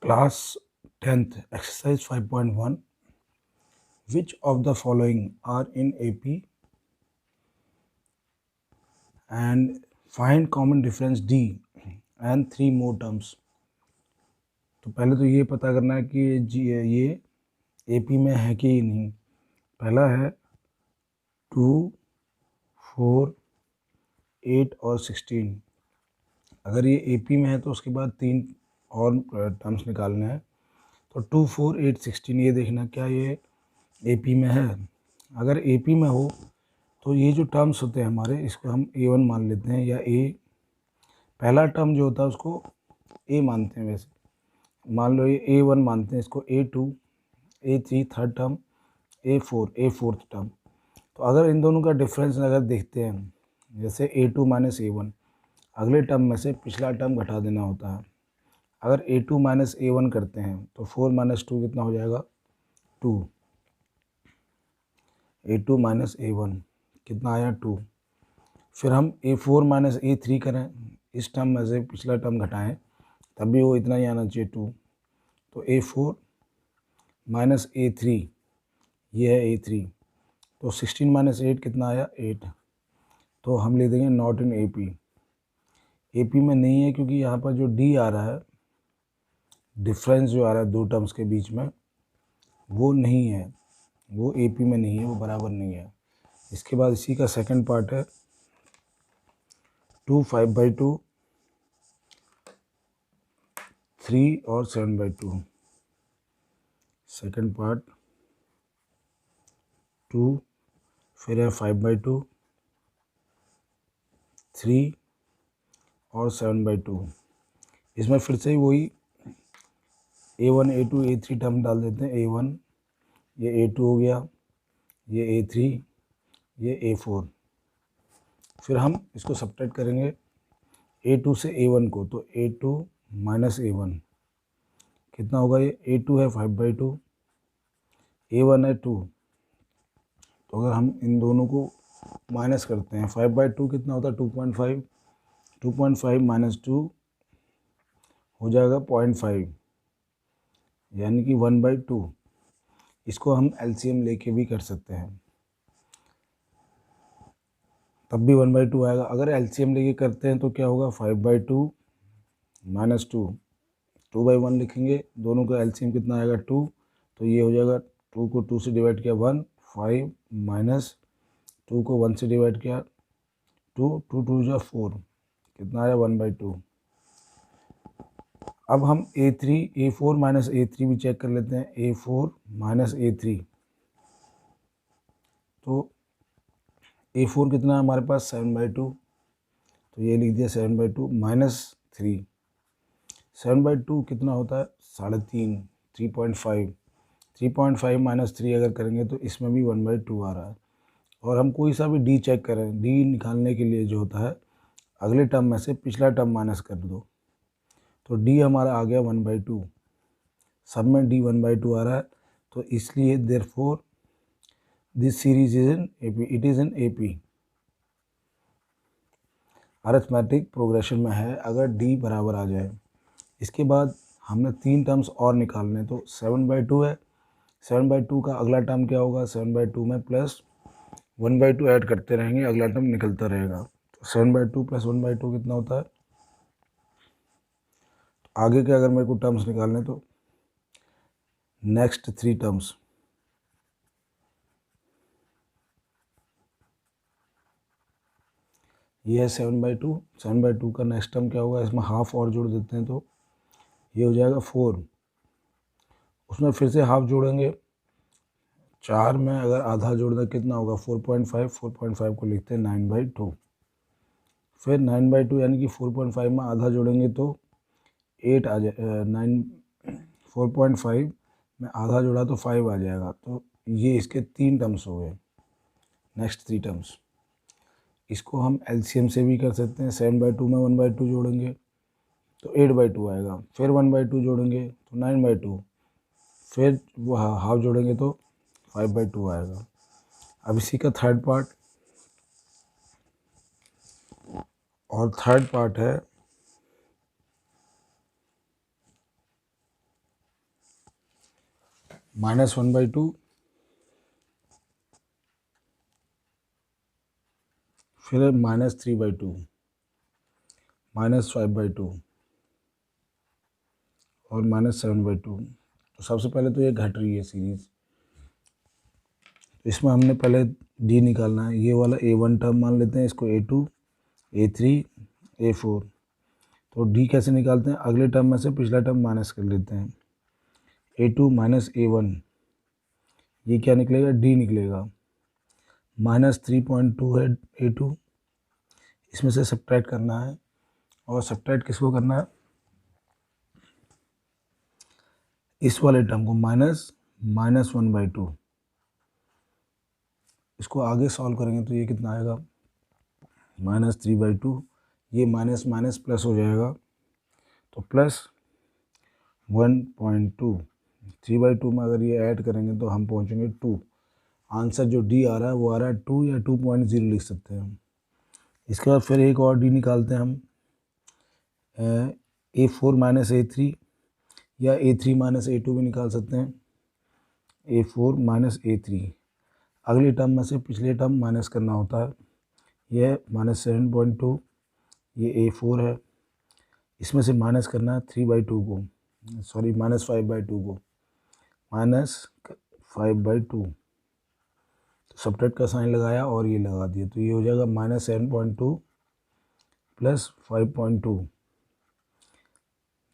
Class 10th exercise 5.1. Which of the following are in AP and find common difference D and 3 more terms. तो पहले तो ये पता करना है कि ये AP में है कि नहीं। पहला है 2, 4, 8 और 16। अगर ये AP में है तो उसके बाद 3 और टर्म्स निकालने हैं। तो 2, 4, 8, 16 ये देखना क्या ये AP में है। अगर AP में हो तो ये जो टर्म्स होते हैं हमारे, इसको हम A1 मान लेते हैं, या पहला टर्म जो होता है उसको A मानते हैं। वैसे मान लो ये A1 मानते हैं, इसको A2, A3 third term, A4 fourth term. तो अगर इन दोनों का डिफरेंस अगर देखते हैं, जैसे A2 माइनस A1, अगले टर्म में से पिछला टर्म घटा देना होता है। अगर A2 माइनस A1 करते हैं तो 4 माइनस 2 कितना हो जाएगा 2। A2 माइनस A1 कितना आया 2। फिर हम A4 माइनस A3 करें, इस टर्म में से पिछला टर्म घटाएं, तब भी वो इतना ही आना चाहिए 2। तो A4 माइनस A3 ये है A3। तो 16 माइनस 8 कितना आया 8। तो हम ले देंगे नॉट इन AP में नहीं है, क्योंकि यहाँ पर जो D आ रहा है, डिफरेंस जो आ रहा है दो टर्म्स के बीच में, वो नहीं है, वो AP में नहीं है, वो बराबर नहीं है। इसके बाद इसी का सेकंड पार्ट है 2, 5/2, 3 और 7/2। सेकंड पार्ट 2, फिर है 5/2, 3 और 7/2। इसमें फिर से ही वही A1, A2, A3 टर्म डाल देते हैं। A1 ये A2 हो गया, ये A3, ये A4। फिर हम इसको सब्ट्रैक्ट करेंगे A2 से A1 को, तो A2 माइनस A1 कितना होगा, ये A2 है 5/2, A1 है 2। तो अगर हम इन दोनों को माइनस करते हैं, 5/2 कितना होता है 2.5, 2.5 माइनस 2 हो जाएगा 0.5, यानी कि 1/2। इसको हम LCM लेके भी कर सकते हैं, तब भी 1/2 आएगा। अगर LCM लेके करते हैं तो क्या होगा, 5/2 माइनस 2, 2/1 लिखेंगे। दोनों का LCM कितना आएगा 2। तो ये हो जाएगा 2 को 2 से डिवाइड किया 1, 5 माइनस 2 को 1 से डिवाइड किया 2, 2 2 जा 4, कितना आया 1/2। अब हम A4 माइनस A3 भी चेक कर लेते हैं। A4 माइनस A3, तो A4 कितना है हमारे पास 7/2, तो ये लिख दिया 7/2 माइनस 3। 7/2 कितना होता है 3.5, 3.5। 3.5 माइनस 3 अगर करेंगे तो इसमें भी 1/2 आ रहा है। और हम कोई सा भी D चेक करें, D निकालने के लिए जो होता है, अगले टर्म में से पिछला टर्म माइनस कर दो, तो D हमारा आ गया 1/2। सब में D 1/2 आ रहा है, तो इसलिए therefore this series is in AP, it is in AP। Arithmetic progression में है अगर D बराबर आ जाए। इसके बाद हमने 3 टर्म्स और निकालने, तो 7/2 है। 7/2 का अगला टर्म क्या होगा, 7/2 में प्लस 1/2 ऐड करते रहेंगे, अगला टर्म निकलता रहेगा। तो 7/2 प्लस 1/2 कितना होता है। आगे के अगर मेरे को टर्म्स निकालने, तो नेक्स्ट 3 टर्म्स, ये है 7/2। 7/2 का नेक्स्ट टर्म क्या होगा, इसमें हाफ और जोड़ देते हैं, तो ये हो जाएगा 4। उसमें फिर से हाफ जोड़ेंगे, 4 में अगर आधा जोड़ दें कितना होगा 4.5। 4.5 को लिखते हैं 9/2। फिर 9/2 यानी कि 4.5 में आधा जोड़ेंगे तो 8 आ जाए, 4.5 में आधा जोड़ा तो 5 आ जाएगा। तो ये इसके 3 टर्म्स हो गए, नेक्स्ट 3 टर्म्स। इसको हम LCM से भी कर सकते हैं। 7/2 में 1/2 जोड़ेंगे तो 8/2 आएगा, फिर 1/2 जोड़ेंगे तो 9/2, फिर वो हाफ जोड़ेंगे तो 5/2 आएगा। अब इसी का थर्ड पार्ट, और थर्ड पार्ट है -1/2, फिर -3/2, -5/2 और -7/2। तो सबसे पहले तो ये घट रही है सीरीज़, तो इसमें हमने पहले डी निकालना है। ये वाला A1 टर्म मान लेते हैं, इसको A2, A3, A4। तो डी कैसे निकालते हैं, अगले टर्म में से पिछला टर्म माइनस कर लेते हैं। A2 माइनस A1, ये क्या निकलेगा, डी निकलेगा। -3.2 है A2, इसमें से सब्ट्रैक्ट करना है। और सब्ट्रैक्ट किसको करना है, इस वाले टर्म को, -1/2। इसको आगे सॉल्व करेंगे तो ये कितना आएगा, -3/2। ये माइनस माइनस प्लस हो जाएगा, तो +1.2। 3/2 में अगर ये ऐड करेंगे तो हम पहुंचेंगे 2। आंसर जो डी आ रहा है वो आ रहा है 2 या 2.0 लिख सकते हैं हम। इसके बाद फिर एक और डी निकालते हैं हम, A4 माइनस A3 या A3 माइनस A2 भी निकाल सकते हैं। A4 माइनस A3, अगले टर्म में से पिछले टर्म माइनस करना होता है। यह -7.2, ये A4 है, इसमें से माइनस करना है 3/2 को, सॉरी -5/2 को, -5/2। तो सब्ट्रैक्ट का साइन लगाया और ये लगा दिया, तो ये हो जाएगा -7.2 प्लस 5.2।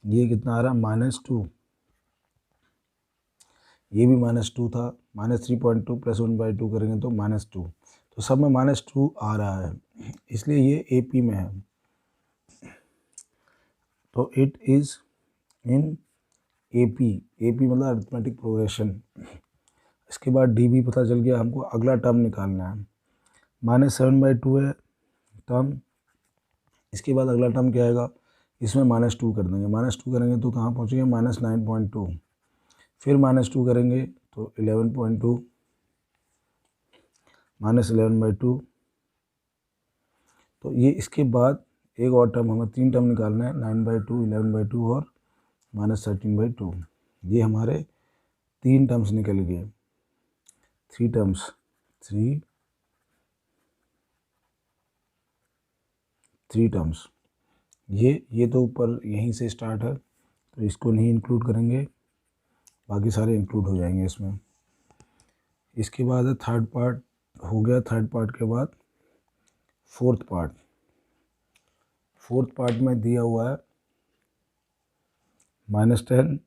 ये कितना आ रहा है, -2। ये भी -2 था, -3.2 प्लस 1/2 करेंगे तो -2। तो सब में -2 आ रहा है, इसलिए ये AP में है। तो it is in AP। AP मतलब अरिथमेटिक प्रोग्रेशन। इसके बाद DB पता चल गया हमको, अगला टर्म निकालना है। -7/2 है टर्म, इसके बाद अगला टर्म क्या आएगा, इसमें -2 कर देंगे। -2 करेंगे तो कहाँ पहुँचेंगे, -9.2। फिर -2 करेंगे तो 11.2, -11/2। तो ये इसके बाद एक और टर्म, हमें 3 टर्म निकालना है, 9/2, 11/2 और -13/2। ये हमारे 3 टर्म्स निकल गए, 3 टर्म्स, 3 टर्म्स। ये तो ऊपर यहीं से स्टार्ट है, तो इसको नहीं इंक्लूड करेंगे, बाकी सारे इंक्लूड हो जाएंगे इसमें। इसके बाद है थर्ड पार्ट, हो गया। थर्ड पार्ट के बाद फोर्थ पार्ट। फोर्थ पार्ट में दिया हुआ है -10,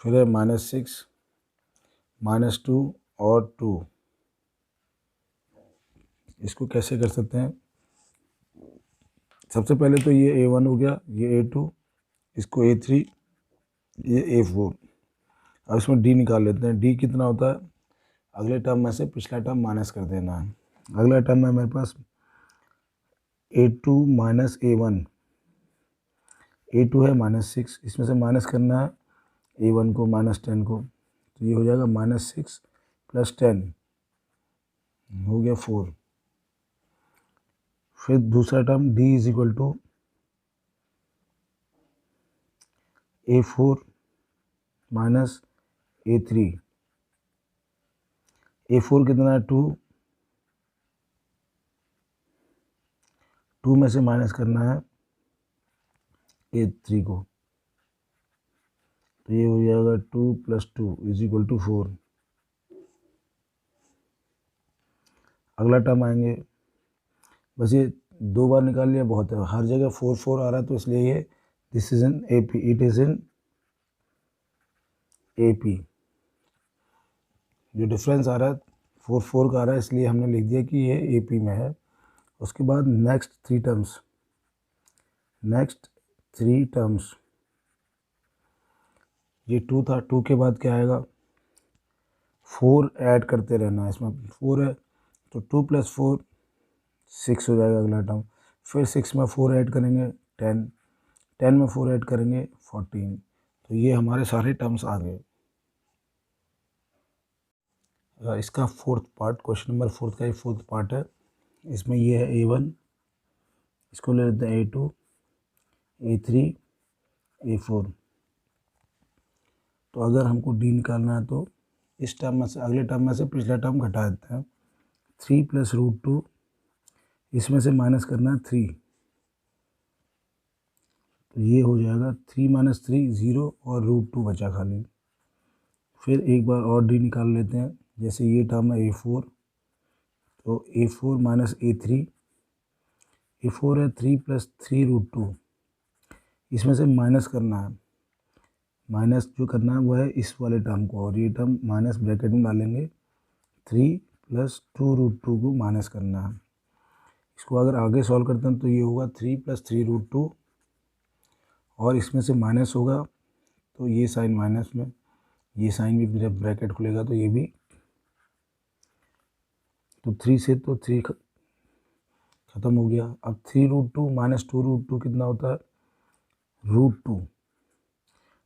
फिर है -6, -2 और 2। इसको कैसे कर सकते हैं, सबसे पहले तो ये A1 हो गया, ये A2, इसको A3, ये A4। अब इसमें D निकाल लेते हैं। D कितना होता है, अगले टर्म में से पिछला टर्म माइनस कर देना है। अगला टर्म है मेरे पास A2 माइनस A1, A2 है -6, इसमें से माइनस करना है A1 को, -10 को, तो ये हो जाएगा -6 प्लस 10, हो गया 4। फिर दूसरा term D is equal to A4 minus A3। A4 कितना है, 2, 2 में से माइनस करना है A3 को, तो ये हो जाएगा 2 + 2 इज इक्वल टू 4। अगला टर्म आएंगे, बस ये 2 बार निकाल लिया बहुत है, हर जगह 4 4 आ रहा है, तो इसलिए ये this is in AP, it is in AP। जो डिफरेंस आ रहा है 4 4 का आ रहा है, इसलिए हमने लिख दिया कि ये AP में है। उसके बाद नेक्स्ट 3 टर्म्स, ये 2 था, 2 के बाद क्या आएगा, 4 ऐड करते रहना है। इसमें 4 है तो 2 + 4 6 हो जाएगा अगला टर्म। फिर 6 में 4 ऐड करेंगे 10, 10 में 4 ऐड करेंगे 14। तो ये हमारे सारे टर्म्स आ गए। इसका फोर्थ पार्ट, क्वेश्चन नंबर 4 का ये फोर्थ पार्ट है। इसमें ये है A1, इसको ले लेते हैं A2, A3, A4। तो अगर हमको डी निकालना है तो इस टर्म में से, अगले टर्म में से पिछला टर्म घटा देते हैं। 3 + √2, इसमें से माइनस करना है 3, तो ये हो जाएगा 3 - 3 0 और √2 बचा खाली। फिर एक बार और डी निकाल लेते हैं। जैसे ये टर्म है A4, तो A4 - A3, A4 है 3 + 3 √2, इसमें से माइनस करना है। माइनस जो करना है वो है इस वाले टर्म को, और ये टर्म माइनस ब्रैकेट में डालेंगे। 3 + 2 √2 को माइनस करना है। इसको अगर आगे सॉल्व करते हैं तो ये होगा 3 + 3 √2, और इसमें से माइनस होगा तो ये साइन माइनस में, ये साइन भी जब ब्रैकेट खुलेगा तो ये भी, तो 3 से तो 3 ख़त्म हो गया। अब 3 √2 - 2 √2 कितना होता है? √2।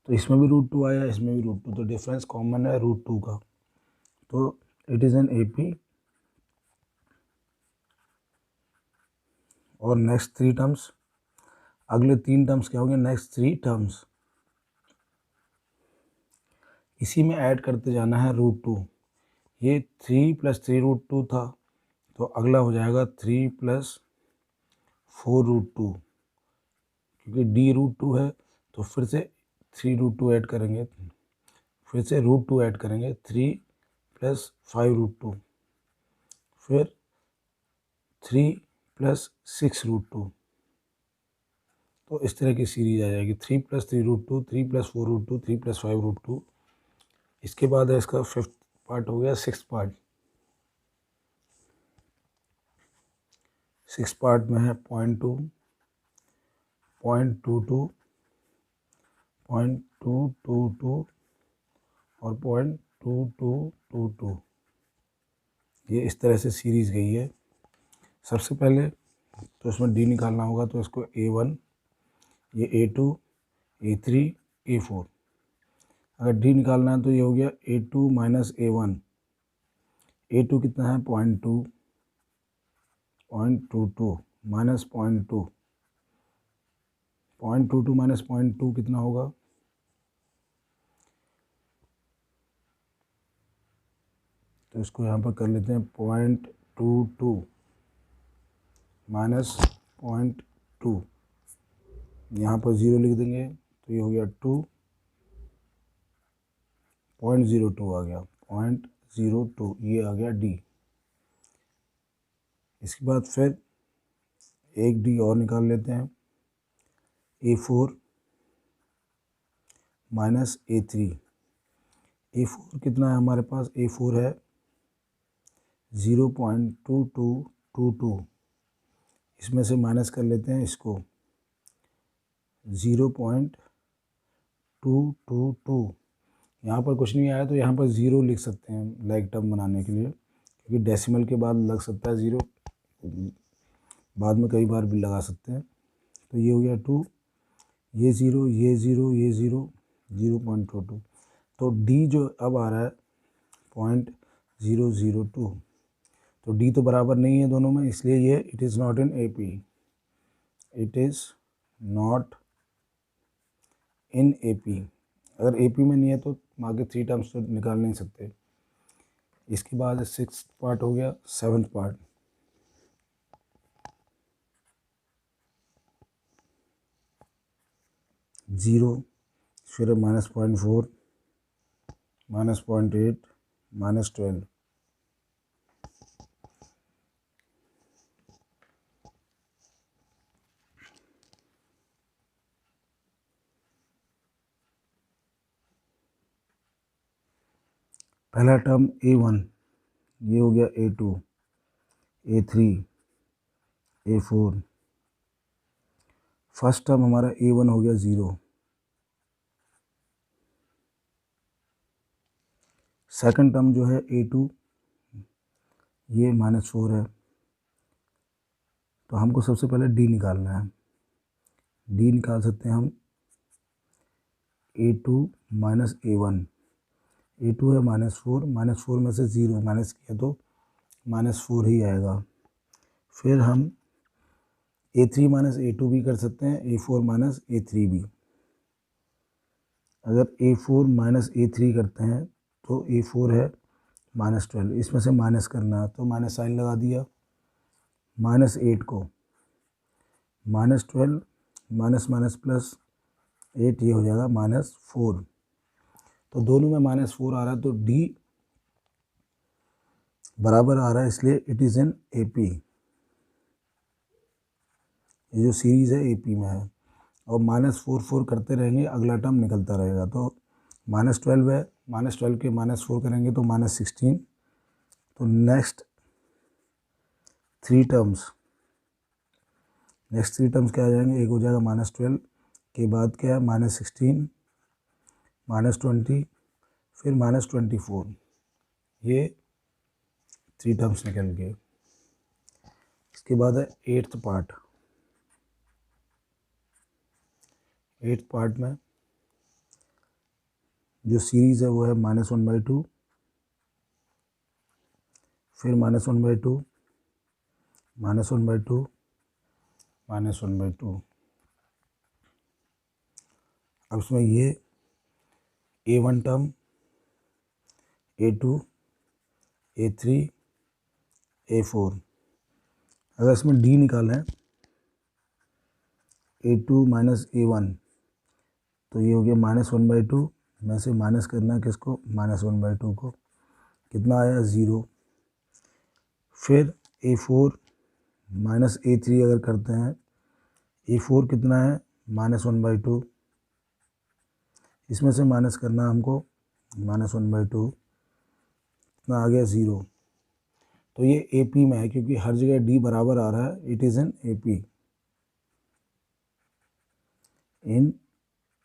तो इसमें भी √2 आया, इसमें भी √2, तो डिफरेंस कॉमन है √2 का, तो इट इज़ एन AP। और नेक्स्ट 3 टर्म्स, अगले 3 टर्म्स क्या होंगे? नेक्स्ट 3 टर्म्स इसी में ऐड करते जाना है √2। ये 3 + 3 √2 था, तो अगला हो जाएगा 3 + 4 √2, क्योंकि D √2 है तो फिर से 3 √2 ऐड करेंगे, फिर से √2 ऐड करेंगे, 3 + 5 √2, फिर 3 + 6 √2। तो इस तरह की सीरीज आ जाएगी, 3 + 3 √2, 3 + 4 √2, 3 + 5 √2। इसके बाद है इसका 5th पार्ट हो गया 6th पार्ट। 6th पार्ट में है 0.2, 0.22, 0.222 और 0.2222। ये इस तरह से सीरीज़ गई है। सबसे पहले तो इसमें डी निकालना होगा, तो इसको A1, ये A2, A3, A4। अगर डी निकालना है तो ये हो गया A2 - A1। A2 कितना है? 0.2, 0.22 - 0.2, 0.22 - 0.2 कितना होगा? तो इसको यहाँ पर कर लेते हैं 0.22 - 0.2, यहाँ पर 0 लिख देंगे तो ये हो गया 2.02 आ गया, 0.02, ये आ गया डी। इसके बाद फिर एक डी और निकाल लेते हैं, A4 - A3। A4 कितना है हमारे पास? A4 है 0.2222, इसमें से माइनस कर लेते हैं इसको 0.222। यहाँ पर कुछ नहीं आया तो यहाँ पर 0 लिख सकते हैं लाइक टर्म बनाने के लिए, क्योंकि डेसिमल के बाद लग सकता है 0, बाद में कई बार भी लगा सकते हैं। तो ये हो गया 2, ये 0, ये 0, ये 0, 0.22। तो डी जो अब आ रहा है 0.002, तो डी तो बराबर नहीं है दोनों में, इसलिए ये it is not in AP, it is not in AP। अगर AP में नहीं है तो आगे 3 टर्म्स तो निकाल नहीं सकते। इसके बाद 6th पार्ट हो गया। 7th पार्ट, जीरो, फिर -0.4, -0.8, -12। पहला टर्म A1, ये हो गया A2, A3, A4। First term हमारा A1 हो गया 0। सेकंड टर्म जो है A2, ये -4 है, तो हमको सबसे पहले D निकालना है। D निकाल सकते हैं हम A2 - A1। A2 है -4, -4 में से 0 माइनस किया तो -4 ही आएगा। फिर हम A3 - A2 भी कर सकते हैं, A4 - A3 भी। अगर A4 माइनस A3 करते हैं तो A4 है -12, इसमें से माइनस करना है तो माइनस साइन लगा दिया। -8 को -12 माइनस माइनस प्लस 8, ये हो जाएगा -4। तो दोनों में -4 आ रहा है तो D बराबर आ रहा है, इसलिए इट इज़ इन AP। ये जो सीरीज़ है AP में है और -4 करते रहेंगे, अगला टर्म निकलता रहेगा। तो -12 है, -12 के -4 करेंगे तो -16। तो नेक्स्ट थ्री टर्म्स क्या आ जाएंगे, एक हो जाएगा -12 के बाद क्या है -16, -20, फिर -24। ये थ्री टर्म्स निकल गए। इसके बाद है एट्थ पार्ट में जो सीरीज़ है वो है -1/2, फिर -1/2, -1/2, -1/2। अब इसमें ये A1 term, A2, A3, A4। अगर इसमें D निकालें A2 माइनस A1 तो ये हो गया -1/2, में से माइनस करना है किसको, -1/2 को। कितना आया, 0। फिर A4 माइनस A3 अगर करते हैं, A4 कितना है -1/2, इसमें से माइनस करना हमको -1/2, कितना आ गया, 0। तो ये AP में है क्योंकि हर जगह D बराबर आ रहा है, इट इज़ इन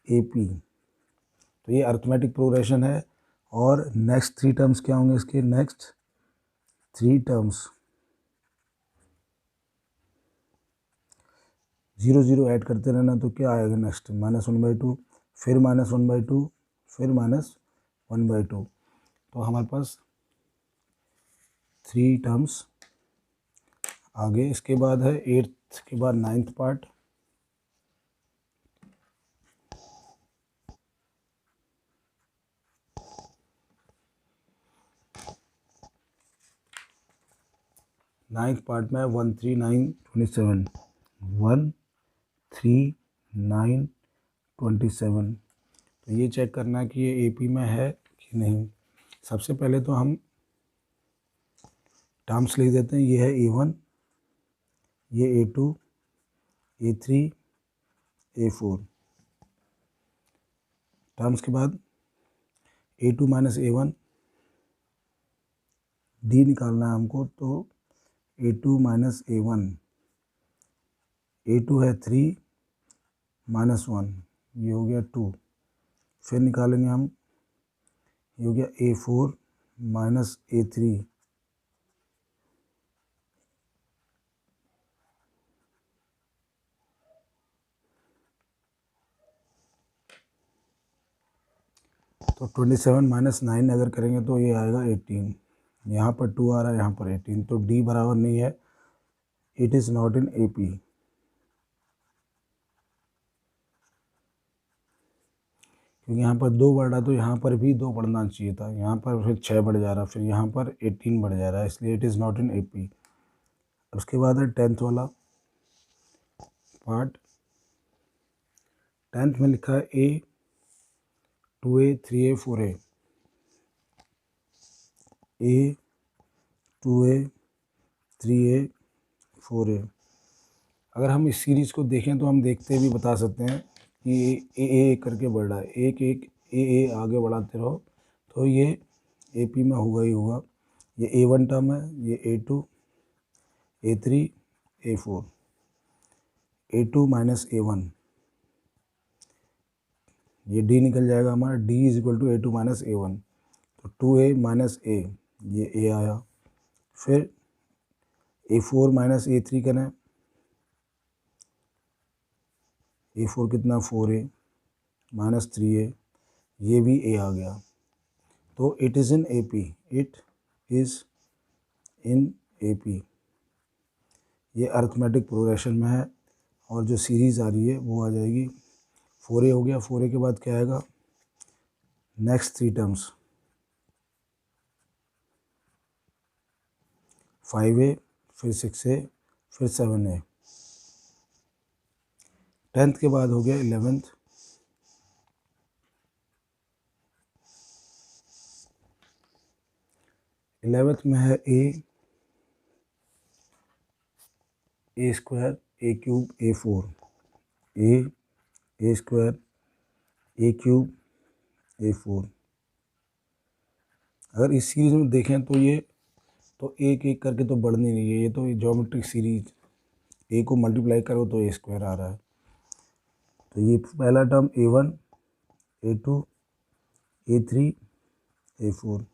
AP। तो ये अर्थमेटिक प्रोग्रेशन है। और नेक्स्ट थ्री टर्म्स क्या होंगे, इसके नेक्स्ट थ्री टर्म्स 0 0 ऐड करते रहना तो क्या आएगा नेक्स्ट, -1/2, फिर -1/2, फिर -1/2। तो हमारे पास थ्री टर्म्स आगे। इसके बाद है एट्थ के बाद नाइन्थ पार्ट। नाइन्थ पार्ट में 1 3 9 27, 1 3 9 27। तो ये चेक करना है कि ये AP में है कि नहीं। सबसे पहले तो हम टर्म्स लिख देते हैं। ये है A1, ये A2, A3, A4। टर्म्स के बाद A2 माइनस A1, D निकालना है हमको। तो A2 माइनस A1, A2 है 3 -1, ये हो गया 2। फिर निकालेंगे हम, ये हो गया A4 माइनस A3, तो 27 माइनस 9 अगर करेंगे तो ये आएगा 18। यहाँ पर 2 आ रहा है, यहाँ पर 18, तो D बराबर नहीं है, it is not in AP। क्योंकि यहाँ पर 2 बढ़ रहा तो यहाँ पर भी 2 बढ़ना चाहिए था। यहाँ पर फिर 6 बढ़ जा रहा, फिर यहाँ पर 18 बढ़ जा रहा है, इसलिए it is not in AP। उसके बाद है 10th वाला पार्ट। 10th में लिखा है A 2A 3A 4A, A 2A 3A 4A। अगर हम इस सीरीज़ को देखें तो हम देखते भी बता सकते हैं कि ए करके बढ़ रहा है, एक एक ए आगे बढ़ाते रहो तो ये AP में होगा ही होगा। ये A1 टर्म है, ये A2, A3, A4, A2 minus A1, ये D निकल जाएगा हमारा, D is equal to A2 minus A1। तो 2A माइनस A, ये A आया। फिर A4 माइनस A3 करें, A4 कितना, 4A माइनस 3A, ये भी A आ गया। तो it is in AP, it is in AP। ये अर्थमेटिक प्रोग्रेशन में है और जो सीरीज़ आ रही है वो आ जाएगी 4A हो गया। 4A के बाद क्या आएगा, नेक्स्ट थ्री टर्म्स 5a, फिर 6a, फिर 7a। 10th के बाद हो गया 11th, 11th में है a square, a cube, a4, a square, a cube, a4। अगर इस सीरीज में देखें तो ये तो एक एक करके तो बढ़नी नहीं है, ये तो ज्योमेट्रिक सीरीज, a को मल्टीप्लाई करो तो a स्क्वायर आ रहा है। तो ये पहला term a1, a2, a3, a4।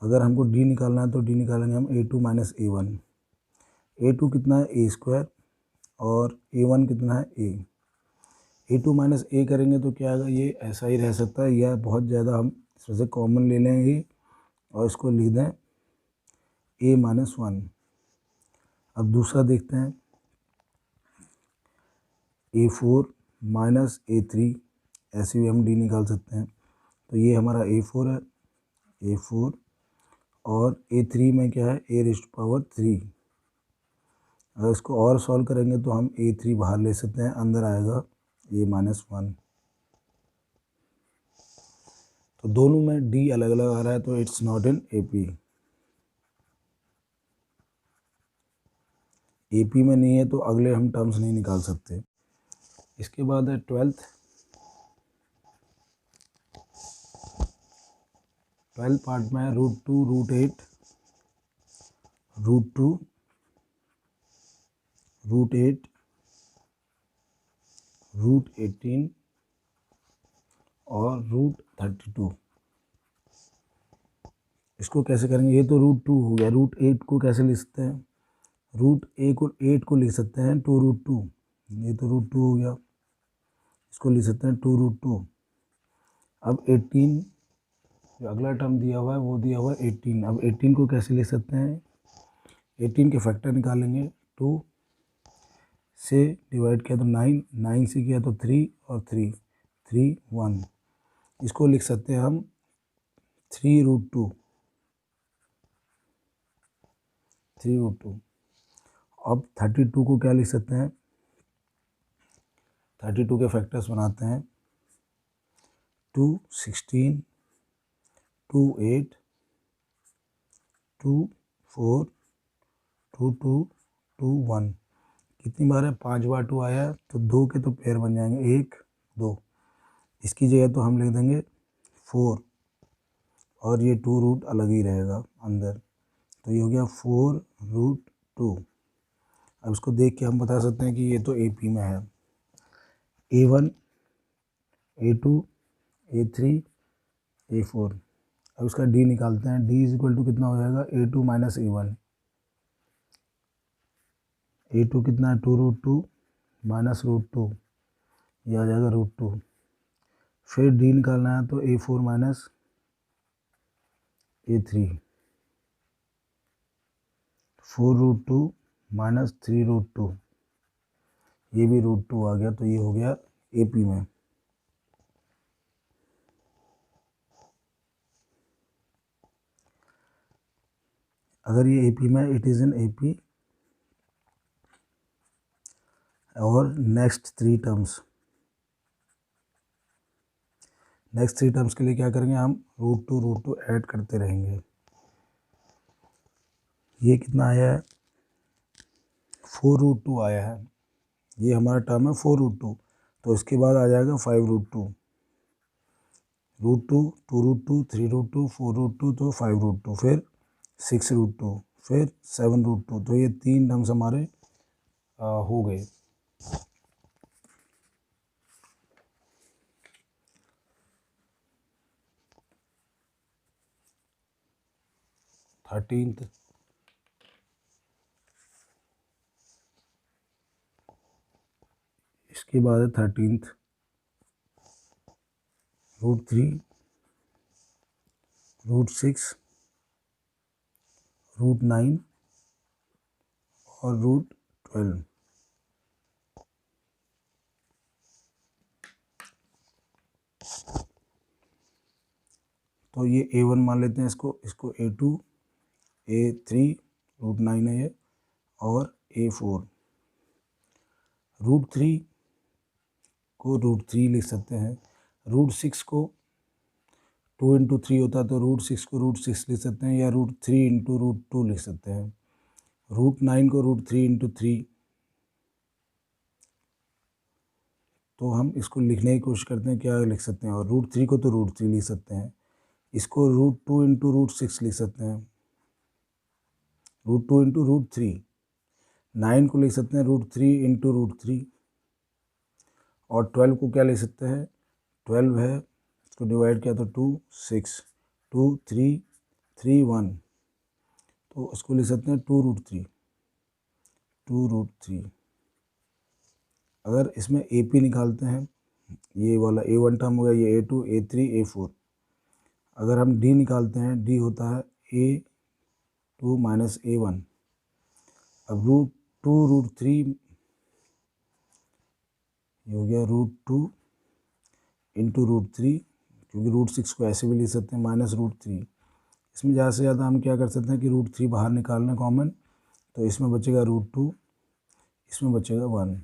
अगर हमको d निकालना है तो d निकालेंगे हम a2 माइनस a1। a2 कितना है a स्क्वायर और a1 कितना है a। a2 माइनस a करेंगे तो क्या आएगा, ये ऐसा ही रह सकता है या बहुत ज़्यादा हम इसमें से कॉमन ले लेंगे और इसको लिख दें a माइनस 1। अब दूसरा देखते हैं a4 माइनस a3, ऐसे भी हम d निकाल सकते हैं। तो ये हमारा a4 है, a4 और a3 में क्या है a रेज़ टू पावर 3। अगर इसको और सॉल्व करेंगे तो हम a3 बाहर ले सकते हैं, अंदर आएगा a माइनस 1। तो दोनों में d अलग अलग आ रहा है तो it's not in AP। AP में नहीं है तो अगले हम टर्म्स नहीं निकाल सकते। इसके बाद है 12th पार्ट में √2, √8, √2, √8, √18 और √32। इसको कैसे करेंगे, ये तो √2 हो गया। √8 को कैसे लिख सकते हैं, √8 को लिख सकते हैं 2√2, ये तो √2 हो गया। इसको लिख सकते हैं 2√2। अब 18 जो अगला टर्म दिया हुआ है वो दिया हुआ है 18। अब 18 को कैसे लिख सकते हैं, 18 के फैक्टर निकालेंगे। 2 से डिवाइड किया तो 9, 9 से किया तो 3 और 3, 3, 1। इसको लिख सकते हैं हम 3√2, 3√2। अब 32 को क्या लिख सकते हैं, 32 के फैक्टर्स बनाते हैं। 2, 16, 2, 8, 2, 4, 2, 2, 2, 1। कितनी बार है, 5 बार 2 आया है तो 2 के तो पेयर बन जाएंगे, 1, 2। इसकी जगह तो हम लिख देंगे 4 और ये 2 रूट अलग ही रहेगा अंदर। तो ये हो गया 4√2। अब इसको देख के हम बता सकते हैं कि ये तो AP में है। A1, A2, A3, A4। अब इसका D निकालते हैं। D इज इक्वल टू कितना हो जाएगा, A2 माइनस A1। A2 कितना है 2√2 माइनस √2, ये आ जाएगा √2। फिर D निकालना है तो A4 माइनस A3, 4√2 माइनस 3√2, ये भी √2 आ गया। तो ये हो गया AP में। अगर ये AP में, इट इज़ इन AP। और नेक्स्ट थ्री टर्म्स के लिए क्या करेंगे, हम √2 ऐड करते रहेंगे। ये कितना आया है, 4√2 आया है। ये हमारा टर्म है 4√2। तो इसके बाद आ जाएगा 5√2, √2, 2√2, 3√2, 4√2, तो 5√2, फिर 6√2, फिर 7√2। तो ये तीन टर्म्स हमारे हो गए। 13th, इसके बाद है 13th, √3, √6, √9 और √12। तो ये A1 मान लेते हैं इसको A2, A3 √9 है ये, और A4। √3 को √3 लिख सकते हैं। √6 को 2 इंटू 3 होता है, तो √6 को √6 लिख सकते हैं, या √3 इंटू √2 लिख सकते हैं। √9 को √3 इंटू 3, तो हम इसको लिखने की कोशिश करते हैं, क्या लिख सकते हैं, और √3 को तो √3 लिख सकते हैं। इसको √2 इंटू √6 लिख सकते हैं, √2 इंटू √3। 9 को लिख सकते हैं √3 इंटू √3, और 12 को क्या लिख सकते हैं, 12 है, इसको डिवाइड किया तो 2, 6, 2, 3, 3, 1, तो इसको लिख सकते हैं 2√3, 2√3। अगर इसमें AP निकालते हैं, ये वाला A1 टर्म हो गया, ये A2, A3, A4। अगर हम D निकालते हैं, D होता है A2 माइनस A1। अब √2 √3 ये हो गया √2 इंटू √3, क्योंकि √6 को ऐसे भी लिख सकते हैं माइनस √3। इसमें ज़्यादा से ज़्यादा हम क्या कर सकते हैं कि √3 बाहर निकालना कॉमन, तो इसमें बचेगा √2, इसमें बचेगा 1।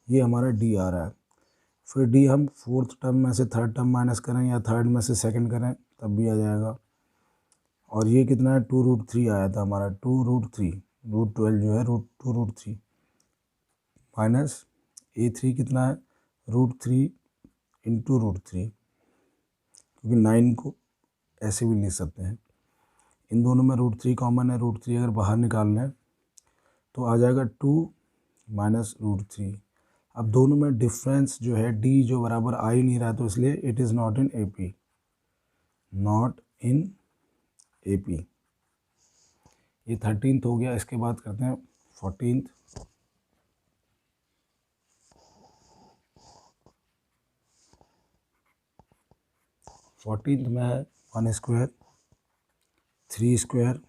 ये हमारा D आ रहा है। फिर D हम फोर्थ टर्म में से थर्ड टर्म माइनस करें, या थर्ड में से सेकंड करें, तब भी आ जाएगा। और ये कितना है, 2√3 आया था हमारा, 2√3, √12 जो है 2√3 माइनस A3 कितना है, √3 इंटू √3, क्योंकि 9 को ऐसे भी लिख सकते हैं। इन दोनों में √3 कॉमन है, √3 अगर बाहर निकाल लें तो आ जाएगा 2 माइनस √3। अब दोनों में डिफरेंस जो है D जो बराबर आ ही नहीं रहा, तो इसलिए it is not in AP, not in AP। ये 13th हो गया। इसके बाद करते हैं 14th। 14th में है 1 स्क्वायर, 3 स्क्वायर,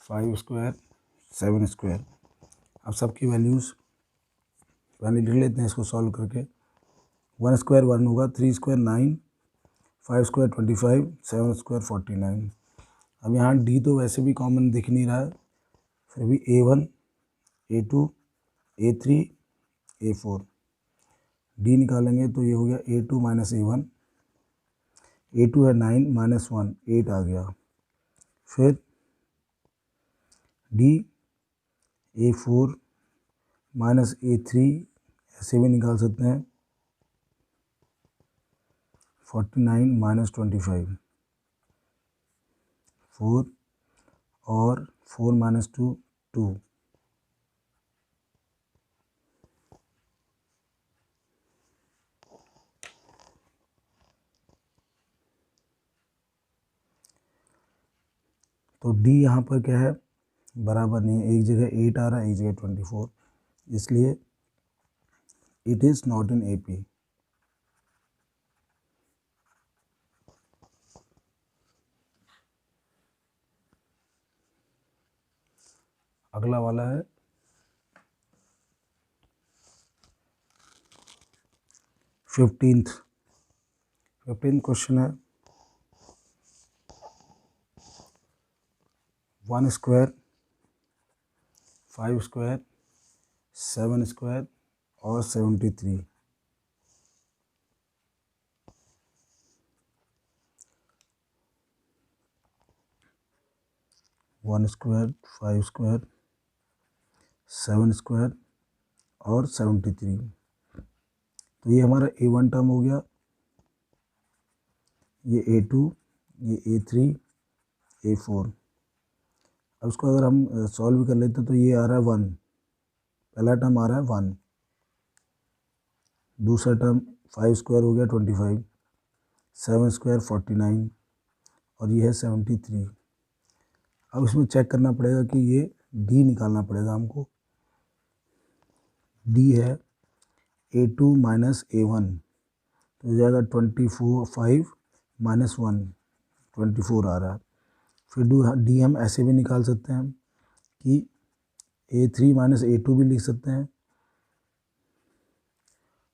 5 स्क्वायर, 7 स्क्वायर। अब सबकी वैल्यूज़ पहले लिख लेते हैं इसको सॉल्व करके। 1 स्क्वायर 1 होगा, 3 स्क्वायर 9, 5 स्क्वायर 25, 7 स्क्वायर 49। अब यहाँ D तो वैसे भी कॉमन दिख नहीं रहा है, फिर भी A1, A2, A3, A4 D निकालेंगे तो ये हो गया A2 माइनस A1। A2 है 9 माइनस 1, 8 आ गया। फिर D A4 माइनस A3, ऐसे भी निकाल सकते हैं, 49 माइनस 25, 4, और 4 माइनस 2, 2। तो D यहाँ पर क्या है, बराबर नहीं है, एक जगह 8 आ रहा है, एक जगह 24, इसलिए it is not in AP। अगला वाला है 15th क्वेश्चन है 1 स्क्वायर, 5 स्क्वायर, 7 स्क्वायर और 73। 1 स्क्वायर, 5 स्क्वायर, 7 स्क्वायर और 73। तो ये हमारा A1 टर्म हो गया, ये A2, ये A3, A4। अब इसको अगर हम सॉल्व कर लेते तो ये आ रहा है 1, पहला टर्म आ रहा है 1, दूसरा टर्म 5 स्क्वायर हो गया 25, 7 स्क्वायर 49, और ये है 73। अब इसमें चेक करना पड़ेगा कि ये D निकालना पड़ेगा हमको। D है A2 माइनस A1, तो हो जाएगा 5 माइनस 1, 24 आ रहा है। फिर D हम ऐसे भी निकाल सकते हैं कि A3 माइनस A2 भी लिख सकते हैं,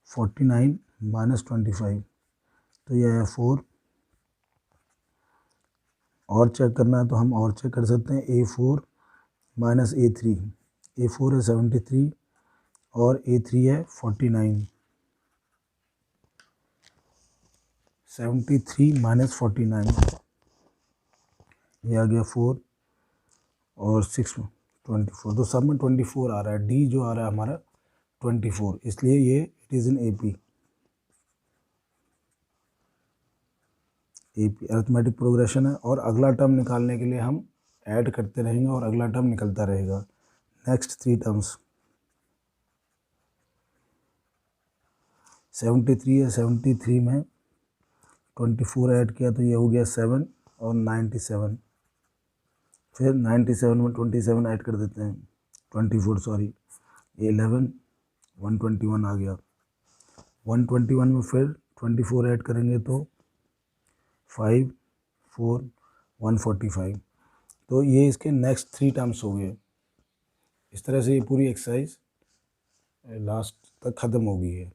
49 माइनस 25, तो यह है 4, और चेक करना है तो हम और चेक कर सकते हैं। A4 माइनस A3, A4 है 73 और A3 है 49। 73 माइनस 49, ये आ गया 4 और 6 24, तो सब में 24 आ रहा है। डी जो आ रहा है हमारा 24, इसलिए ये it is in AP। AP arithmetic progression है, और अगला टर्म निकालने के लिए हम ऐड करते रहेंगे और अगला टर्म निकलता रहेगा। नेक्स्ट 3 टर्म्स, 73 है, 73 में 24 ऐड किया तो ये हो गया 7 और 97। फिर 97 में 27 ऐड कर देते हैं, 24 सॉरी, 11 121 आ गया। 121 में फिर 24 ऐड करेंगे तो 5 4 145। तो ये इसके नेक्स्ट 3 टर्म्स हो गए। इस तरह से ये पूरी एक्सरसाइज लास्ट तक ख़त्म हो गई है।